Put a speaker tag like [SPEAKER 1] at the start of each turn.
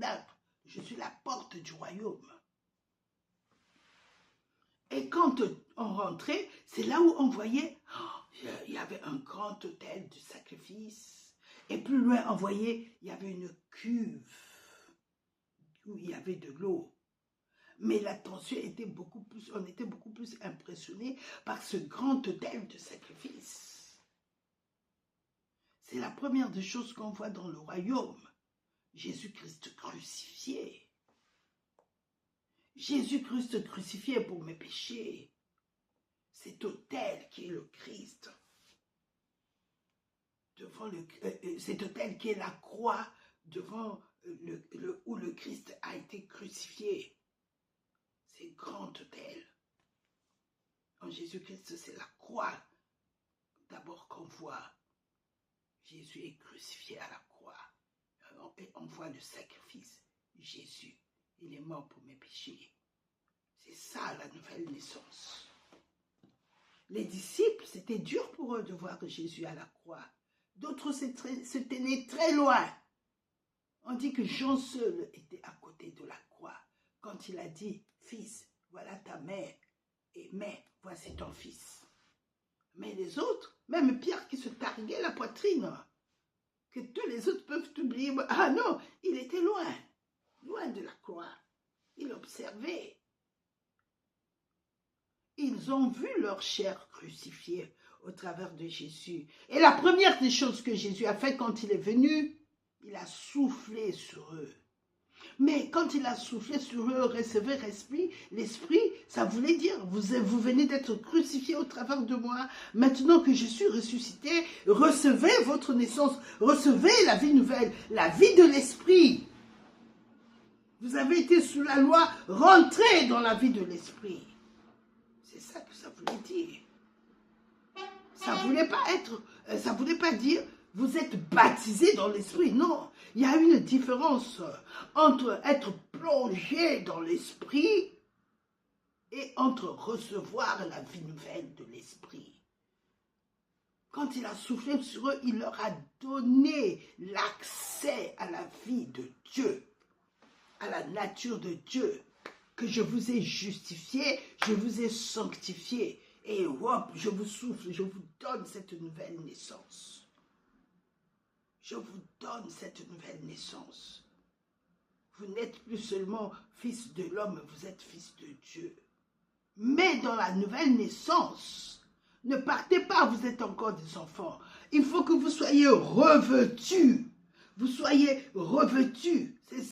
[SPEAKER 1] d'arbre. Je suis la porte du royaume. Et quand on rentrait, c'est là où on voyait, il y avait un grand autel du sacrifice. Et plus loin, on voyait, il y avait une cuve où il y avait de l'eau. Mais l'attention était beaucoup plus, on était beaucoup plus impressionnés par ce grand autel de sacrifice. C'est la première des choses qu'on voit dans le royaume. Jésus-Christ crucifié. Jésus-Christ crucifié pour mes péchés. Cet autel qui est le Christ. Devant cet autel qui est la croix, devant où le Christ a été crucifié. C'est grand autel. En Jésus-Christ, c'est la croix d'abord qu'on voit. Jésus est crucifié à la croix. Et on voit le sacrifice. Jésus, il est mort pour mes péchés. C'est ça la nouvelle naissance. Les disciples, c'était dur pour eux de voir Jésus à la croix. D'autres se tenaient très loin. On dit que Jean seul était à côté de la croix. Quand il a dit, fils, voilà ta mère, et mère, voici ton fils. Mais les autres, même Pierre qui se targuait la poitrine, que tous les autres peuvent oublier. Ah non, il était loin, loin de la croix. Il observait. Ils ont vu leur chair crucifiée au travers de Jésus. Et la première des choses que Jésus a fait quand il est venu, il a soufflé sur eux. Mais quand il a soufflé sur eux, recevez l'esprit, ça voulait dire, vous venez d'être crucifiés au travers de moi. Maintenant que je suis ressuscité, recevez votre naissance, recevez la vie nouvelle, la vie de l'esprit. Vous avez été sous la loi, rentrez dans la vie de l'esprit. C'est ça que ça voulait dire. Ça voulait pas dire, vous êtes baptisé dans l'esprit. Non, il y a une différence entre être plongé dans l'esprit et entre recevoir la vie nouvelle de l'esprit. Quand il a soufflé sur eux, il leur a donné l'accès à la vie de Dieu, à la nature de Dieu, que je vous ai justifié, je vous ai sanctifié. Et hop, je vous souffle, je vous donne cette nouvelle naissance. Je vous donne cette nouvelle naissance. Vous n'êtes plus seulement fils de l'homme, vous êtes fils de Dieu. Mais dans la nouvelle naissance, ne partez pas, vous êtes encore des enfants. Il faut que vous soyez revêtus. Vous soyez revêtus. C'est